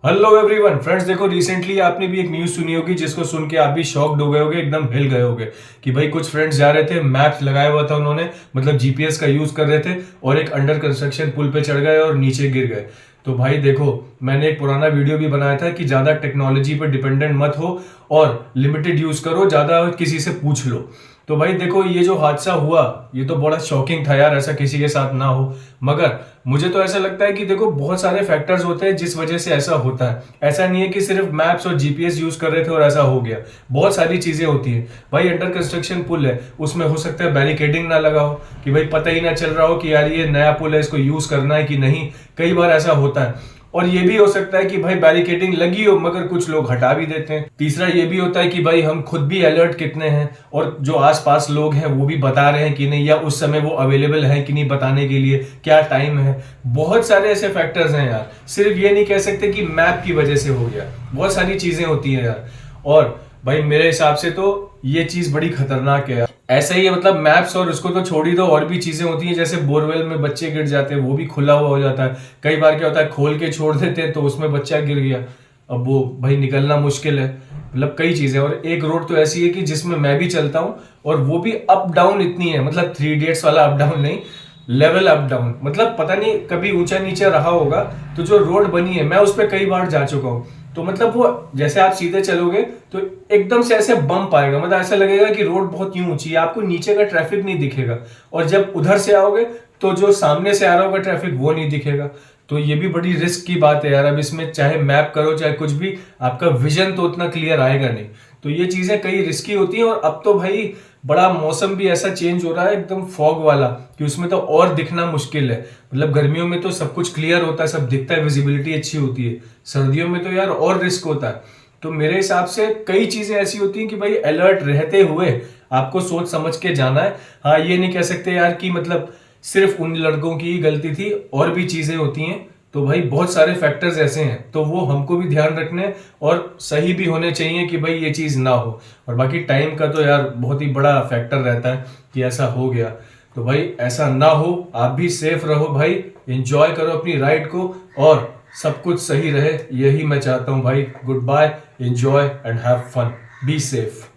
Hello everyone friends, देखो recently आपने भी एक न्यूज सुनी होगी जिसको सुन के आप भी शॉक्ड हो गए होगे, एकदम हिल गए होगे कि भाई कुछ फ्रेंड्स जा रहे थे, मैप्स लगाया हुआ था उन्होंने, मतलब जीपीएस का यूज कर रहे थे और एक अंडर कंस्ट्रक्शन पुल पे चढ़ गए और नीचे गिर गए। तो भाई देखो, मैंने एक पुराना वीडियो भी बनाया था कि ज्यादा टेक्नोलॉजी पर डिपेंडेंट मत हो और लिमिटेड यूज करो, ज्यादा किसी से पूछ लो। तो भाई देखो, ये जो हादसा हुआ ये तो बड़ा शॉकिंग था यार, ऐसा किसी के साथ ना हो। मगर मुझे तो ऐसा लगता है कि देखो, बहुत सारे फैक्टर्स होते हैं जिस वजह से ऐसा होता है। ऐसा नहीं है कि सिर्फ मैप्स और जीपीएस यूज कर रहे थे और ऐसा हो गया। बहुत सारी चीजें होती हैं भाई। अंडर कंस्ट्रक्शन पुल है, उसमें हो सकता है बैरिकेडिंग ना लगा हो, कि भाई पता ही ना चल रहा हो कि यार ये नया पुल है, इसको यूज करना है कि नहीं। कई बार ऐसा होता है। और ये भी हो सकता है कि भाई बैरिकेडिंग लगी हो मगर कुछ लोग हटा भी देते हैं। तीसरा ये भी होता है कि भाई हम खुद भी अलर्ट कितने हैं और जो आसपास लोग हैं वो भी बता रहे हैं कि नहीं, या उस समय वो अवेलेबल है कि नहीं बताने के लिए, क्या टाइम है। बहुत सारे ऐसे फैक्टर्स हैं यार, सिर्फ ये नहीं कह सकते कि मैप की वजह से हो गया। बहुत सारी चीजें होती हैं यार। और भाई मेरे हिसाब से तो ये चीज बड़ी खतरनाक है यार। ऐसा ही है, मतलब मैप्स और उसको तो छोड़ ही दो, और भी चीजें होती हैं जैसे बोरवेल में बच्चे गिर जाते हैं, वो भी खुला हुआ हो जाता है। कई बार क्या होता है, खोल के छोड़ देते हैं तो उसमें बच्चा गिर गया, अब वो भाई निकलना मुश्किल है। मतलब कई चीजें। और एक रोड तो ऐसी है कि जिसमें मैं भी चलता हूँ और वो भी अप डाउन इतनी है, मतलब 3 इडियट्स वाला अप डाउन नहीं, लेवल अप डाउन। मतलब पता नहीं कभी ऊंचा नीचे रहा होगा। तो जो रोड बनी है मैं उस पर कई बार जा चुका हूँ। तो मतलब वो जैसे आप सीधे चलोगे तो एकदम से ऐसे बम्प आएगा, मतलब ऐसा लगेगा कि रोड बहुत यूं ऊंची है, आपको नीचे का ट्रैफिक नहीं दिखेगा। और जब उधर से आओगे तो जो सामने से आ रहा होगा ट्रैफिक वो नहीं दिखेगा। तो ये भी बड़ी रिस्क की बात है यार। अब इसमें चाहे मैप करो चाहे कुछ भी, आपका विजन तो उतना क्लियर आएगा नहीं। तो ये चीजें कई रिस्की होती हैं। और अब तो भाई बड़ा मौसम भी ऐसा चेंज हो रहा है, एकदम फॉग वाला, कि उसमें तो और दिखना मुश्किल है। मतलब गर्मियों में तो सब कुछ क्लियर होता है, सब दिखता है, विजिबिलिटी अच्छी होती है। सर्दियों में तो यार और रिस्क होता है। तो मेरे हिसाब से कई चीजें ऐसी होती हैं कि भाई अलर्ट रहते हुए आपको सोच समझ के जाना है। हाँ, ये नहीं कह सकते यार कि मतलब सिर्फ उन लड़कों की ही गलती थी, और भी चीजें होती हैं। तो भाई बहुत सारे फैक्टर्स ऐसे हैं, तो वो हमको भी ध्यान रखने और सही भी होने चाहिए कि भाई ये चीज ना हो। और बाकी टाइम का तो यार बहुत ही बड़ा फैक्टर रहता है कि ऐसा हो गया। तो भाई ऐसा ना हो, आप भी सेफ रहो भाई, एंजॉय करो अपनी राइड को और सब कुछ सही रहे, यही मैं चाहता हूं भाई। Good bye, enjoy and have fun, be safe.